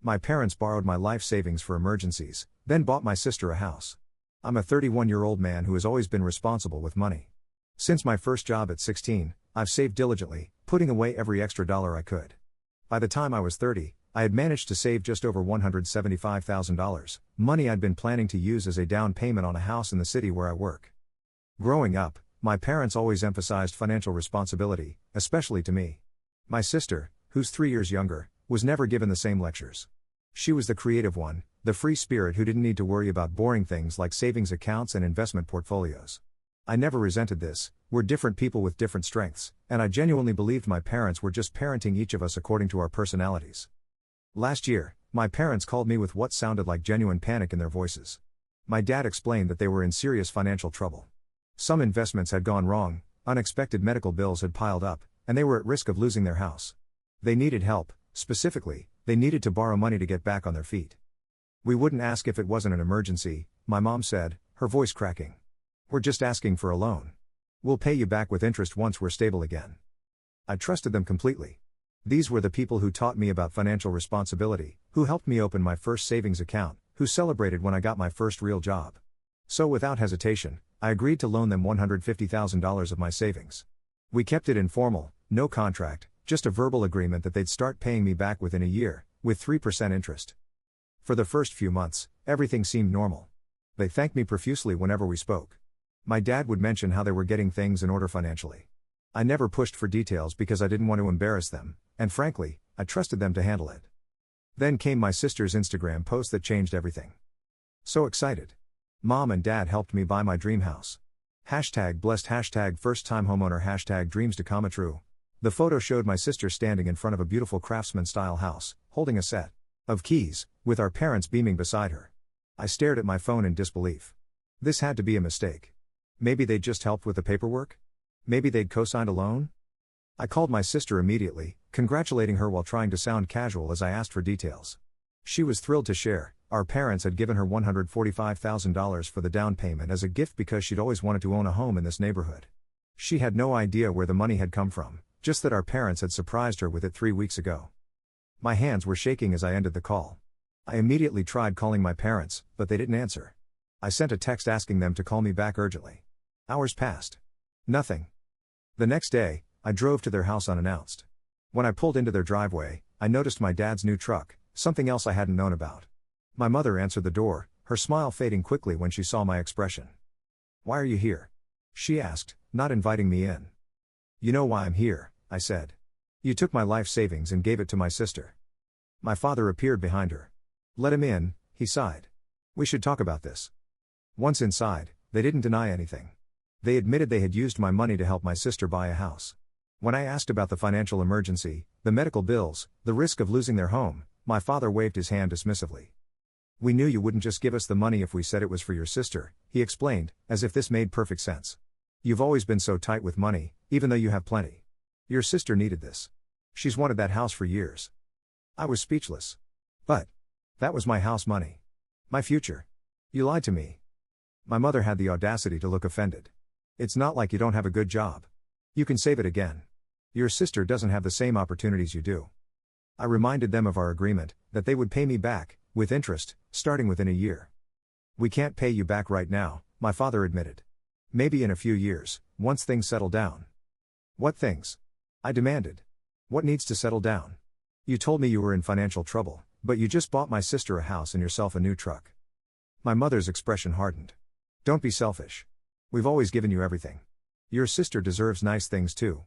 My parents borrowed my life savings for emergencies, then bought my sister a house. I'm a 31-year-old man who has always been responsible with money. Since my first job at 16, I've saved diligently, putting away every extra dollar I could. By the time I was 30, I had managed to save just over $175,000, money I'd been planning to use as a down payment on a house in the city where I work. Growing up, my parents always emphasized financial responsibility, especially to me. My sister, who's 3 years younger, was never given the same lectures. She was the creative one, the free spirit who didn't need to worry about boring things like savings accounts and investment portfolios. I never resented this. We're different people with different strengths, and I genuinely believed my parents were just parenting each of us according to our personalities. Last year, my parents called me with what sounded like genuine panic in their voices. My dad explained that they were in serious financial trouble. Some investments had gone wrong, unexpected medical bills had piled up, and they were at risk of losing their house. They needed help. Specifically, they needed to borrow money to get back on their feet. We wouldn't ask if it wasn't an emergency, my mom said, her voice cracking. We're just asking for a loan. We'll pay you back with interest once we're stable again. I trusted them completely. These were the people who taught me about financial responsibility, who helped me open my first savings account, who celebrated when I got my first real job. So without hesitation, I agreed to loan them $150,000 of my savings. We kept it informal, no contract, just a verbal agreement that they'd start paying me back within a year, with 3% interest. For the first few months, everything seemed normal. They thanked me profusely whenever we spoke. My dad would mention how they were getting things in order financially. I never pushed for details because I didn't want to embarrass them, and frankly, I trusted them to handle it. Then came my sister's Instagram post that changed everything. So excited. Mom and dad helped me buy my dream house. #blessed, #first time homeowner, #dreams to come true. The photo showed my sister standing in front of a beautiful craftsman-style house, holding a set of keys, with our parents beaming beside her. I stared at my phone in disbelief. This had to be a mistake. Maybe they'd just helped with the paperwork? Maybe they'd co-signed a loan? I called my sister immediately, congratulating her while trying to sound casual as I asked for details. She was thrilled to share. Our parents had given her $145,000 for the down payment as a gift because she'd always wanted to own a home in this neighborhood. She had no idea where the money had come from, just that our parents had surprised her with it 3 weeks ago. My hands were shaking as I ended the call. I immediately tried calling my parents, but they didn't answer. I sent a text asking them to call me back urgently. Hours passed. Nothing. The next day, I drove to their house unannounced. When I pulled into their driveway, I noticed my dad's new truck, something else I hadn't known about. My mother answered the door, her smile fading quickly when she saw my expression. "Why are you here?" she asked, not inviting me in. "You know why I'm here," I said. "You took my life savings and gave it to my sister." My father appeared behind her. "Let him in," he sighed. "We should talk about this." Once inside, they didn't deny anything. They admitted they had used my money to help my sister buy a house. When I asked about the financial emergency, the medical bills, the risk of losing their home, my father waved his hand dismissively. "We knew you wouldn't just give us the money if we said it was for your sister," he explained, as if this made perfect sense. "You've always been so tight with money, even though you have plenty. Your sister needed this. She's wanted that house for years." I was speechless. "But that was my house money. My future. You lied to me." My mother had the audacity to look offended. "It's not like you don't have a good job. You can save it again. Your sister doesn't have the same opportunities you do." I reminded them of our agreement, that they would pay me back, with interest, starting within a year. "We can't pay you back right now," my father admitted. "Maybe in a few years, once things settle down." "What things?" I demanded. "What needs to settle down? You told me you were in financial trouble, but you just bought my sister a house and yourself a new truck." My mother's expression hardened. "Don't be selfish. We've always given you everything. Your sister deserves nice things too."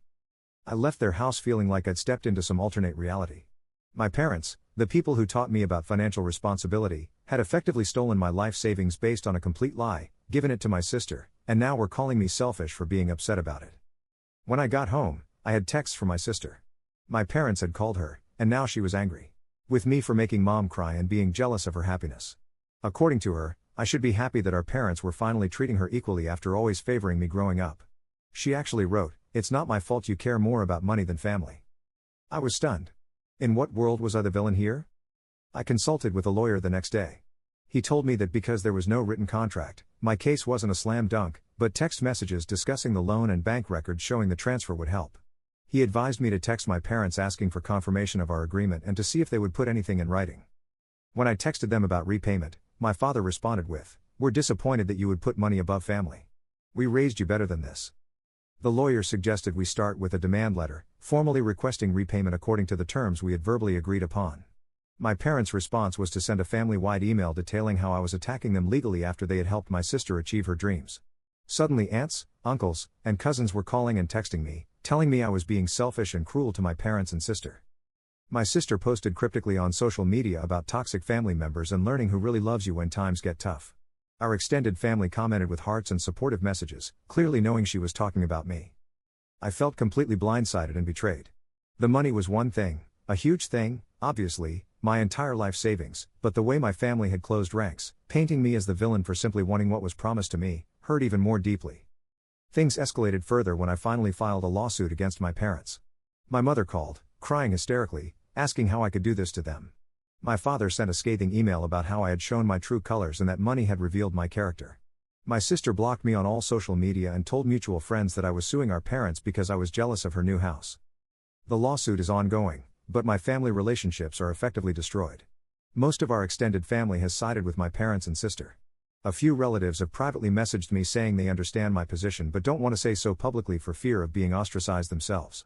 I left their house feeling like I'd stepped into some alternate reality. My parents, the people who taught me about financial responsibility, had effectively stolen my life savings based on a complete lie, given it to my sister, and now were calling me selfish for being upset about it. When I got home, I had texts from my sister. My parents had called her, and now she was angry with me for making mom cry and being jealous of her happiness. According to her, I should be happy that our parents were finally treating her equally after always favoring me growing up. She actually wrote, "It's not my fault you care more about money than family." I was stunned. In what world was I the villain here? I consulted with a lawyer the next day. He told me that because there was no written contract, my case wasn't a slam dunk, but text messages discussing the loan and bank records showing the transfer would help. He advised me to text my parents asking for confirmation of our agreement and to see if they would put anything in writing. When I texted them about repayment, my father responded with, "We're disappointed that you would put money above family. We raised you better than this." The lawyer suggested we start with a demand letter, formally requesting repayment according to the terms we had verbally agreed upon. My parents' response was to send a family-wide email detailing how I was attacking them legally after they had helped my sister achieve her dreams. Suddenly aunts, uncles, and cousins were calling and texting me, telling me I was being selfish and cruel to my parents and sister. My sister posted cryptically on social media about toxic family members and learning who really loves you when times get tough. Our extended family commented with hearts and supportive messages, clearly knowing she was talking about me. I felt completely blindsided and betrayed. The money was one thing, a huge thing, obviously, my entire life savings, but the way my family had closed ranks, painting me as the villain for simply wanting what was promised to me, hurt even more deeply. Things escalated further when I finally filed a lawsuit against my parents. My mother called, crying hysterically, asking how I could do this to them. My father sent a scathing email about how I had shown my true colors and that money had revealed my character. My sister blocked me on all social media and told mutual friends that I was suing our parents because I was jealous of her new house. The lawsuit is ongoing, but my family relationships are effectively destroyed. Most of our extended family has sided with my parents and sister. A few relatives have privately messaged me saying they understand my position but don't want to say so publicly for fear of being ostracized themselves.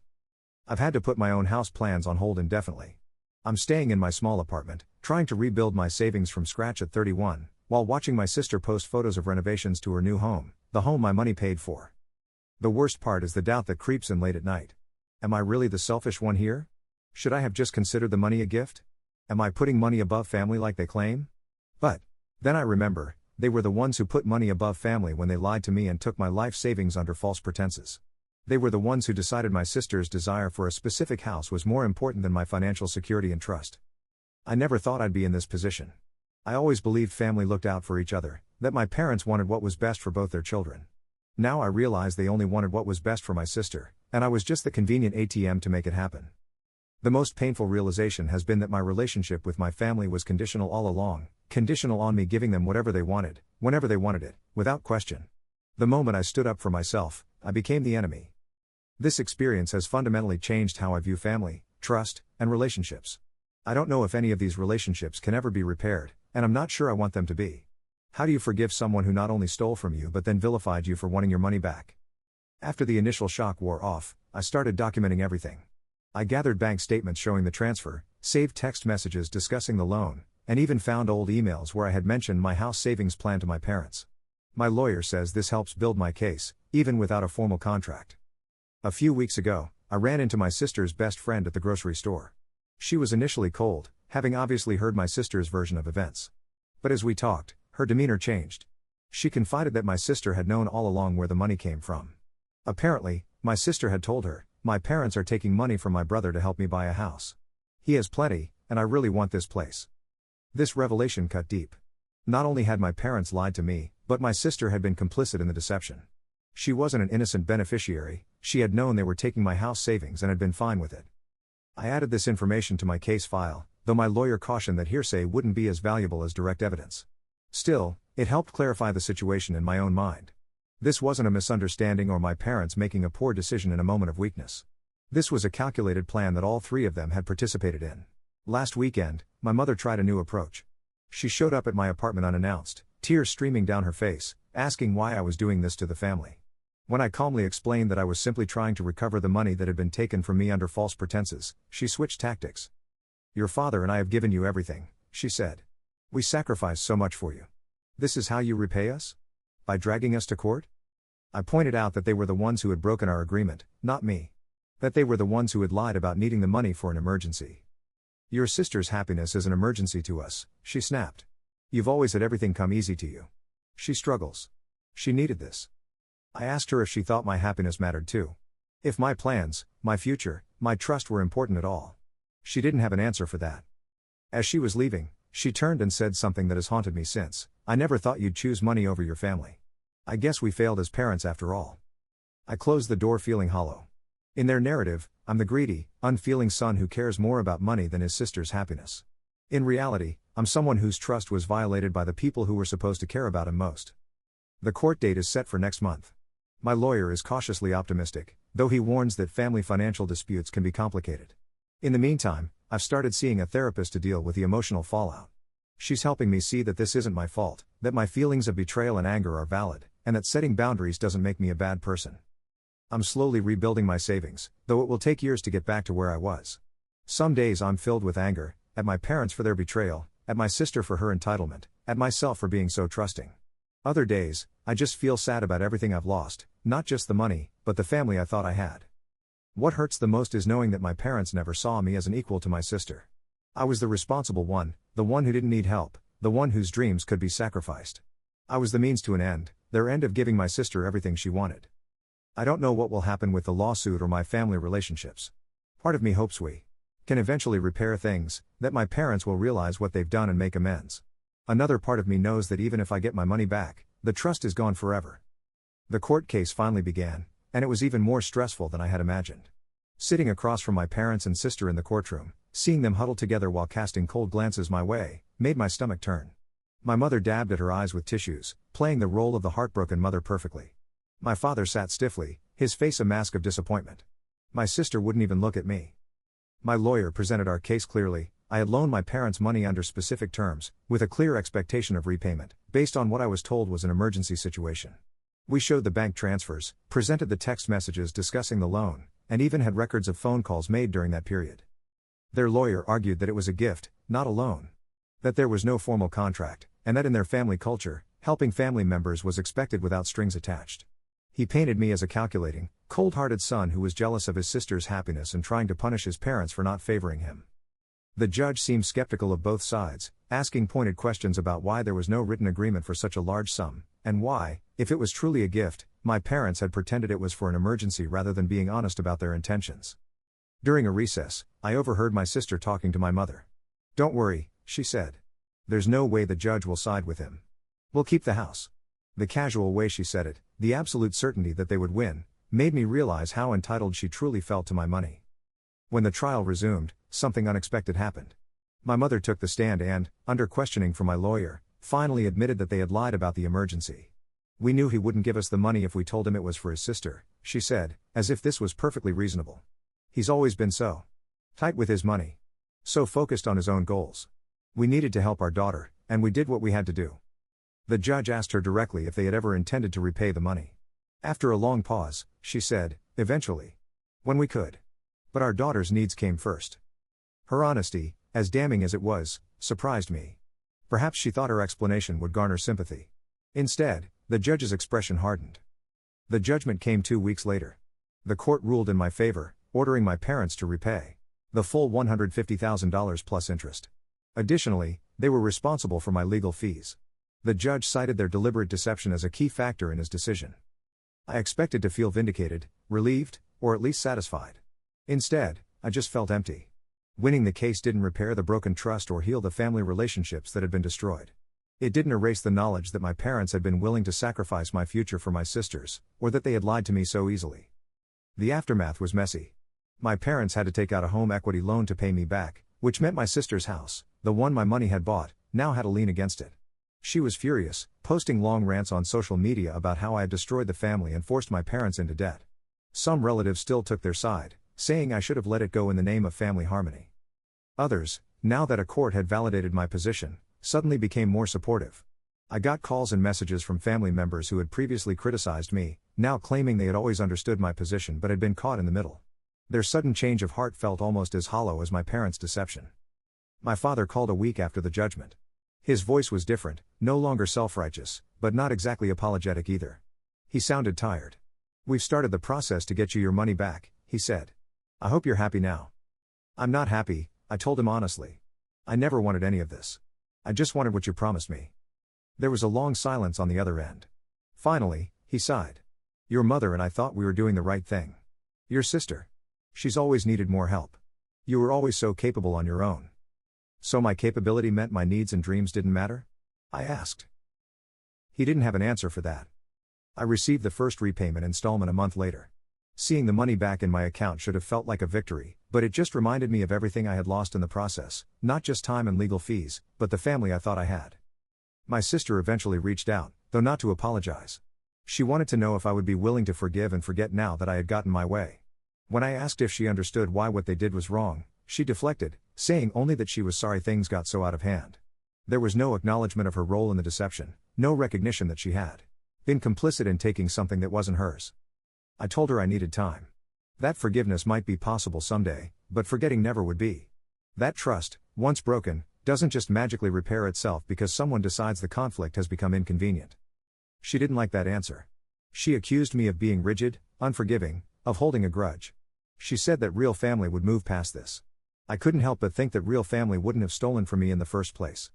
I've had to put my own house plans on hold indefinitely. I'm staying in my small apartment, trying to rebuild my savings from scratch at 31, while watching my sister post photos of renovations to her new home, the home my money paid for. The worst part is the doubt that creeps in late at night. Am I really the selfish one here? Should I have just considered the money a gift? Am I putting money above family like they claim? But then I remember, they were the ones who put money above family when they lied to me and took my life savings under false pretenses. They were the ones who decided my sister's desire for a specific house was more important than my financial security and trust. I never thought I'd be in this position. I always believed family looked out for each other, that my parents wanted what was best for both their children. Now I realize they only wanted what was best for my sister, and I was just the convenient ATM to make it happen. The most painful realization has been that my relationship with my family was conditional all along, conditional on me giving them whatever they wanted, whenever they wanted it, without question. The moment I stood up for myself, I became the enemy. This experience has fundamentally changed how I view family, trust, and relationships. I don't know if any of these relationships can ever be repaired, and I'm not sure I want them to be. How do you forgive someone who not only stole from you but then vilified you for wanting your money back? After the initial shock wore off, I started documenting everything. I gathered bank statements showing the transfer, saved text messages discussing the loan, and even found old emails where I had mentioned my house savings plan to my parents. My lawyer says this helps build my case, even without a formal contract. A few weeks ago, I ran into my sister's best friend at the grocery store. She was initially cold, having obviously heard my sister's version of events. But as we talked, her demeanor changed. She confided that my sister had known all along where the money came from. Apparently, my sister had told her, "My parents are taking money from my brother to help me buy a house. He has plenty, and I really want this place." This revelation cut deep. Not only had my parents lied to me, but my sister had been complicit in the deception. She wasn't an innocent beneficiary, she had known they were taking my house savings and had been fine with it. I added this information to my case file, though my lawyer cautioned that hearsay wouldn't be as valuable as direct evidence. Still, it helped clarify the situation in my own mind. This wasn't a misunderstanding or my parents making a poor decision in a moment of weakness. This was a calculated plan that all three of them had participated in. Last weekend, my mother tried a new approach. She showed up at my apartment unannounced, tears streaming down her face, asking why I was doing this to the family. When I calmly explained that I was simply trying to recover the money that had been taken from me under false pretenses, she switched tactics. "Your father and I have given you everything," she said. "We sacrificed so much for you. This is how you repay us? By dragging us to court?" I pointed out that they were the ones who had broken our agreement, not me. That they were the ones who had lied about needing the money for an emergency. "Your sister's happiness is an emergency to us," she snapped. "You've always had everything come easy to you. She struggles. She needed this." I asked her if she thought my happiness mattered too. If my plans, my future, my trust were important at all. She didn't have an answer for that. As she was leaving, she turned and said something that has haunted me since. "I never thought you'd choose money over your family. I guess we failed as parents after all." I closed the door feeling hollow. In their narrative, I'm the greedy, unfeeling son who cares more about money than his sister's happiness. In reality, I'm someone whose trust was violated by the people who were supposed to care about him most. The court date is set for next month. My lawyer is cautiously optimistic, though he warns that family financial disputes can be complicated. In the meantime, I've started seeing a therapist to deal with the emotional fallout. She's helping me see that this isn't my fault, that my feelings of betrayal and anger are valid, and that setting boundaries doesn't make me a bad person. I'm slowly rebuilding my savings, though it will take years to get back to where I was. Some days I'm filled with anger, at my parents for their betrayal, at my sister for her entitlement, at myself for being so trusting. Other days, I just feel sad about everything I've lost, not just the money, but the family I thought I had. What hurts the most is knowing that my parents never saw me as an equal to my sister. I was the responsible one, the one who didn't need help, the one whose dreams could be sacrificed. I was the means to an end, their end of giving my sister everything she wanted. I don't know what will happen with the lawsuit or my family relationships. Part of me hopes we can eventually repair things, that my parents will realize what they've done and make amends. Another part of me knows that even if I get my money back, the trust is gone forever. The court case finally began, and it was even more stressful than I had imagined. Sitting across from my parents and sister in the courtroom, seeing them huddled together while casting cold glances my way, made my stomach turn. My mother dabbed at her eyes with tissues, playing the role of the heartbroken mother perfectly. My father sat stiffly, his face a mask of disappointment. My sister wouldn't even look at me. My lawyer presented our case clearly. I had loaned my parents money under specific terms, with a clear expectation of repayment, based on what I was told was an emergency situation. We showed the bank transfers, presented the text messages discussing the loan, and even had records of phone calls made during that period. Their lawyer argued that it was a gift, not a loan. That there was no formal contract, and that in their family culture, helping family members was expected without strings attached. He painted me as a calculating, cold-hearted son who was jealous of his sister's happiness and trying to punish his parents for not favoring him. The judge seemed skeptical of both sides, asking pointed questions about why there was no written agreement for such a large sum, and why, if it was truly a gift, my parents had pretended it was for an emergency rather than being honest about their intentions. During a recess, I overheard my sister talking to my mother. "Don't worry," she said. "There's no way the judge will side with him. We'll keep the house." The casual way she said it, the absolute certainty that they would win, made me realize how entitled she truly felt to my money. When the trial resumed, something unexpected happened. My mother took the stand and, under questioning from my lawyer, finally admitted that they had lied about the emergency. "We knew he wouldn't give us the money if we told him it was for his sister," she said, as if this was perfectly reasonable. "He's always been so tight with his money. So focused on his own goals. We needed to help our daughter, and we did what we had to do." The judge asked her directly if they had ever intended to repay the money. After a long pause, she said, "Eventually. When we could. But our daughter's needs came first." Her honesty, as damning as it was, surprised me. Perhaps she thought her explanation would garner sympathy. Instead, the judge's expression hardened. The judgment came 2 weeks later. The court ruled in my favor, ordering my parents to repay the full $150,000 plus interest. Additionally, they were responsible for my legal fees. The judge cited their deliberate deception as a key factor in his decision. I expected to feel vindicated, relieved, or at least satisfied. Instead, I just felt empty. Winning the case didn't repair the broken trust or heal the family relationships that had been destroyed. It didn't erase the knowledge that my parents had been willing to sacrifice my future for my sisters, or that they had lied to me so easily. The aftermath was messy. My parents had to take out a home equity loan to pay me back, which meant my sister's house, the one my money had bought, now had a lien against it. She was furious, posting long rants on social media about how I had destroyed the family and forced my parents into debt. Some relatives still took their side, saying I should have let it go in the name of family harmony. Others, now that a court had validated my position, suddenly became more supportive. I got calls and messages from family members who had previously criticized me, now claiming they had always understood my position but had been caught in the middle. Their sudden change of heart felt almost as hollow as my parents' deception. My father called a week after the judgment. His voice was different, no longer self-righteous, but not exactly apologetic either. He sounded tired. "We've started the process to get you your money back," he said. "I hope you're happy now." "I'm not happy," I told him honestly. "I never wanted any of this. I just wanted what you promised me." There was a long silence on the other end. Finally, he sighed. "Your mother and I thought we were doing the right thing. Your sister. She's always needed more help. You were always so capable on your own." "So my capability meant my needs and dreams didn't matter?" I asked. He didn't have an answer for that. I received the first repayment installment a month later. Seeing the money back in my account should have felt like a victory, but it just reminded me of everything I had lost in the process, not just time and legal fees, but the family I thought I had. My sister eventually reached out, though not to apologize. She wanted to know if I would be willing to forgive and forget now that I had gotten my way. When I asked if she understood why what they did was wrong, she deflected, saying only that she was sorry things got so out of hand. There was no acknowledgement of her role in the deception, no recognition that she had been complicit in taking something that wasn't hers. I told her I needed time. That forgiveness might be possible someday, but forgetting never would be. That trust, once broken, doesn't just magically repair itself because someone decides the conflict has become inconvenient. She didn't like that answer. She accused me of being rigid, unforgiving, of holding a grudge. She said that real family would move past this. I couldn't help but think that real family wouldn't have stolen from me in the first place.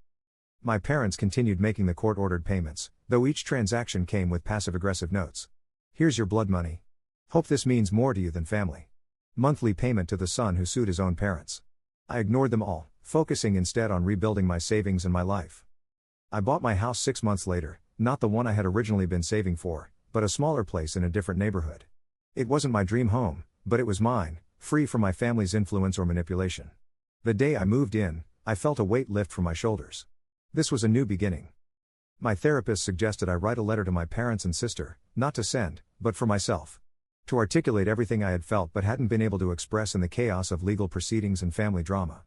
My parents continued making the court-ordered payments, though each transaction came with passive-aggressive notes. Here's your blood money. Hope this means more to you than family. Monthly payment to the son who sued his own parents. I ignored them all, focusing instead on rebuilding my savings and my life. I bought my house 6 months later, not the one I had originally been saving for, but a smaller place in a different neighborhood. It wasn't my dream home, but it was mine, free from my family's influence or manipulation. The day I moved in, I felt a weight lift from my shoulders. This was a new beginning. My therapist suggested I write a letter to my parents and sister, not to send, but for myself. To articulate everything I had felt but hadn't been able to express in the chaos of legal proceedings and family drama.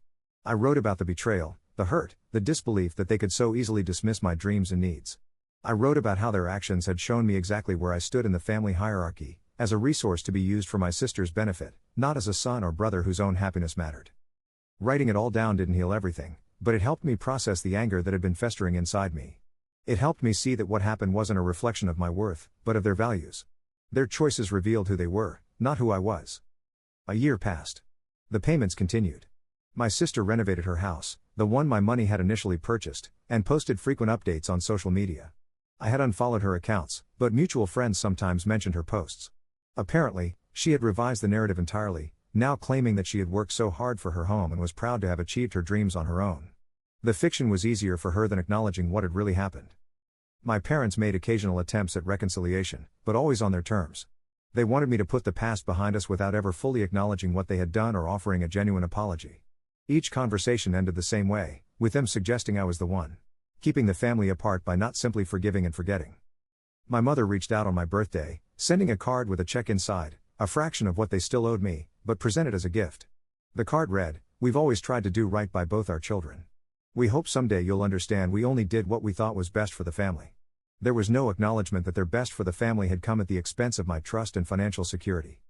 I wrote about the betrayal, the hurt, the disbelief that they could so easily dismiss my dreams and needs. I wrote about how their actions had shown me exactly where I stood in the family hierarchy, as a resource to be used for my sister's benefit, not as a son or brother whose own happiness mattered. Writing it all down didn't heal everything, but it helped me process the anger that had been festering inside me. It helped me see that what happened wasn't a reflection of my worth, but of their values. Their choices revealed who they were, not who I was. A year passed. The payments continued. My sister renovated her house, the one my money had initially purchased, and posted frequent updates on social media. I had unfollowed her accounts, but mutual friends sometimes mentioned her posts. Apparently, she had revised the narrative entirely, now claiming that she had worked so hard for her home and was proud to have achieved her dreams on her own. The fiction was easier for her than acknowledging what had really happened. My parents made occasional attempts at reconciliation, but always on their terms. They wanted me to put the past behind us without ever fully acknowledging what they had done or offering a genuine apology. Each conversation ended the same way, with them suggesting I was the one keeping the family apart by not simply forgiving and forgetting. My mother reached out on my birthday, sending a card with a check inside, a fraction of what they still owed me, but presented as a gift. The card read, "We've always tried to do right by both our children. We hope someday you'll understand we only did what we thought was best for the family." There was no acknowledgement that their best for the family had come at the expense of my trust and financial security.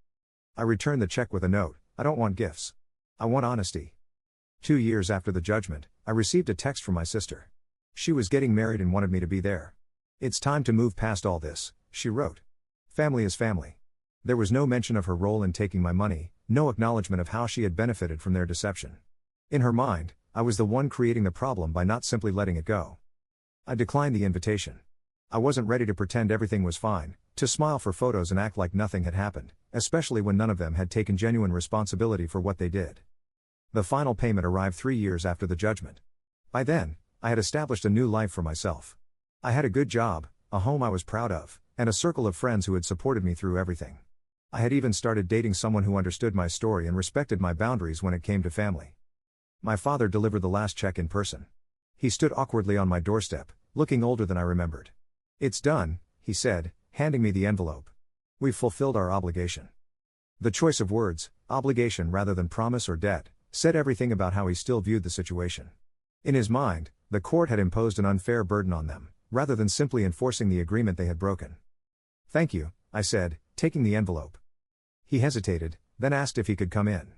I returned the check with a note, "I don't want gifts. I want honesty." 2 years after the judgment, I received a text from my sister. She was getting married and wanted me to be there. "It's time to move past all this," she wrote. "Family is family." There was no mention of her role in taking my money, no acknowledgement of how she had benefited from their deception. In her mind, I was the one creating the problem by not simply letting it go. I declined the invitation. I wasn't ready to pretend everything was fine, to smile for photos and act like nothing had happened, especially when none of them had taken genuine responsibility for what they did. The final payment arrived 3 years after the judgment. By then, I had established a new life for myself. I had a good job, a home I was proud of, and a circle of friends who had supported me through everything. I had even started dating someone who understood my story and respected my boundaries when it came to family. My father delivered the last check in person. He stood awkwardly on my doorstep, looking older than I remembered. "It's done," he said, handing me the envelope. "We've fulfilled our obligation." The choice of words, obligation rather than promise or debt, said everything about how he still viewed the situation. In his mind, the court had imposed an unfair burden on them, rather than simply enforcing the agreement they had broken. "Thank you," I said, taking the envelope. He hesitated, then asked if he could come in.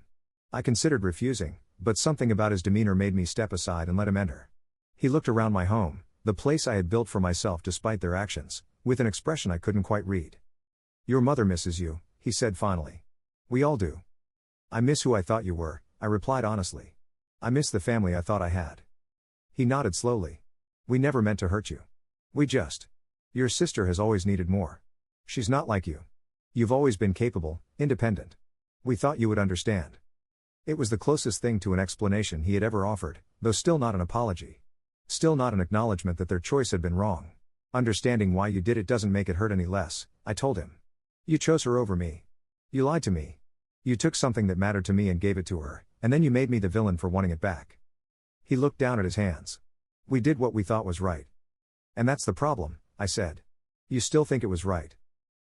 I considered refusing, but something about his demeanor made me step aside and let him enter. He looked around my home, the place I had built for myself despite their actions, with an expression I couldn't quite read. "Your mother misses you," he said finally. "We all do." "I miss who I thought you were," I replied honestly. "I miss the family I thought I had." He nodded slowly. "We never meant to hurt you. We just. Your sister has always needed more. She's not like you. You've always been capable, independent. We thought you would understand." It was the closest thing to an explanation he had ever offered, though still not an apology. Still not an acknowledgement that their choice had been wrong. "Understanding why you did it doesn't make it hurt any less," I told him. "You chose her over me. You lied to me. You took something that mattered to me and gave it to her, and then you made me the villain for wanting it back." He looked down at his hands. "We did what we thought was right." "And that's the problem," I said. "You still think it was right."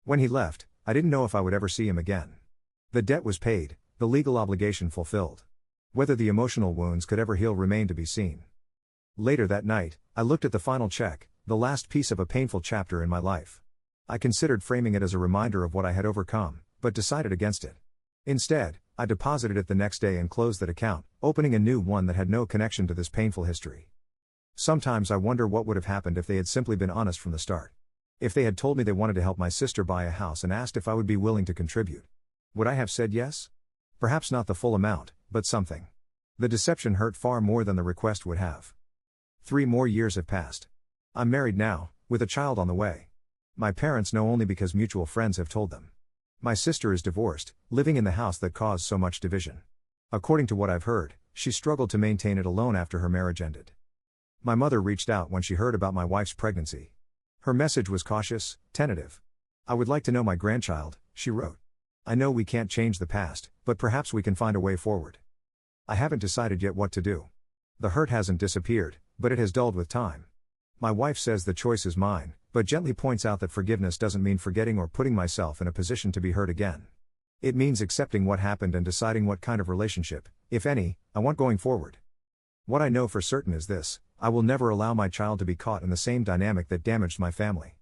When he left, I didn't know if I would ever see him again. The debt was paid, the legal obligation fulfilled. Whether the emotional wounds could ever heal remained to be seen. Later that night, I looked at the final check, the last piece of a painful chapter in my life. I considered framing it as a reminder of what I had overcome, but decided against it. Instead, I deposited it the next day and closed that account, opening a new one that had no connection to this painful history. Sometimes I wonder what would have happened if they had simply been honest from the start. If they had told me they wanted to help my sister buy a house and asked if I would be willing to contribute. Would I have said yes? Perhaps not the full amount, but something. The deception hurt far more than the request would have. 3 more years have passed. I'm married now, with a child on the way. My parents know only because mutual friends have told them. My sister is divorced, living in the house that caused so much division. According to what I've heard, she struggled to maintain it alone after her marriage ended. My mother reached out when she heard about my wife's pregnancy. Her message was cautious, tentative. I would like to know my grandchild, she wrote. I know we can't change the past, but perhaps we can find a way forward. I haven't decided yet what to do. The hurt hasn't disappeared, but it has dulled with time. My wife says the choice is mine, but gently points out that forgiveness doesn't mean forgetting or putting myself in a position to be hurt again. It means accepting what happened and deciding what kind of relationship, if any, I want going forward. What I know for certain is this: I will never allow my child to be caught in the same dynamic that damaged my family.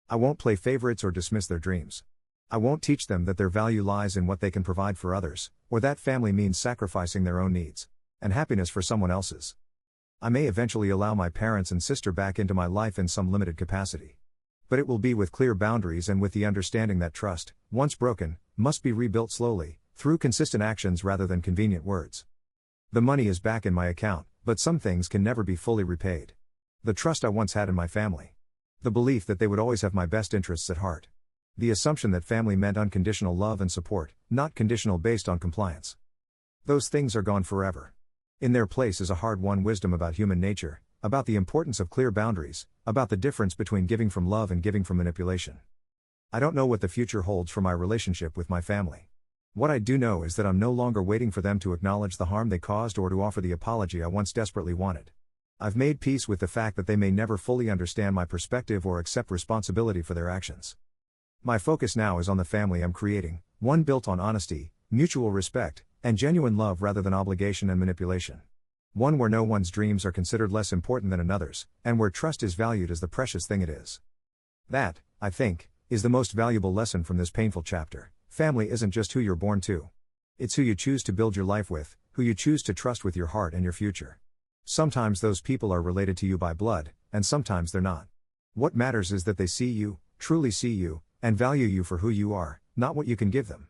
I won't play favorites or dismiss their dreams. I won't teach them that their value lies in what they can provide for others, or that family means sacrificing their own needs and happiness for someone else's. I may eventually allow my parents and sister back into my life in some limited capacity. But it will be with clear boundaries and with the understanding that trust, once broken, must be rebuilt slowly, through consistent actions rather than convenient words. The money is back in my account, but some things can never be fully repaid. The trust I once had in my family. The belief that they would always have my best interests at heart. The assumption that family meant unconditional love and support, not conditional based on compliance. Those things are gone forever. In their place is a hard-won wisdom about human nature, about the importance of clear boundaries, about the difference between giving from love and giving from manipulation. I don't know what the future holds for my relationship with my family. What I do know is that I'm no longer waiting for them to acknowledge the harm they caused or to offer the apology I once desperately wanted. I've made peace with the fact that they may never fully understand my perspective or accept responsibility for their actions. My focus now is on the family I'm creating, one built on honesty, mutual respect, and genuine love rather than obligation and manipulation. One where no one's dreams are considered less important than another's, and where trust is valued as the precious thing it is. That, I think, is the most valuable lesson from this painful chapter. Family isn't just who you're born to. It's who you choose to build your life with, who you choose to trust with your heart and your future. Sometimes those people are related to you by blood, and sometimes they're not. What matters is that they see you, truly see you, and value you for who you are, not what you can give them.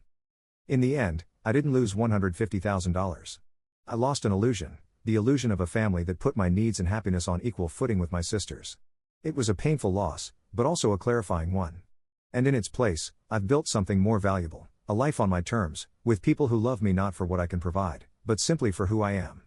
In the end, I didn't lose $150,000. I lost an illusion, the illusion of a family that put my needs and happiness on equal footing with my sister's. It was a painful loss, but also a clarifying one. And in its place, I've built something more valuable, a life on my terms, with people who love me not for what I can provide, but simply for who I am.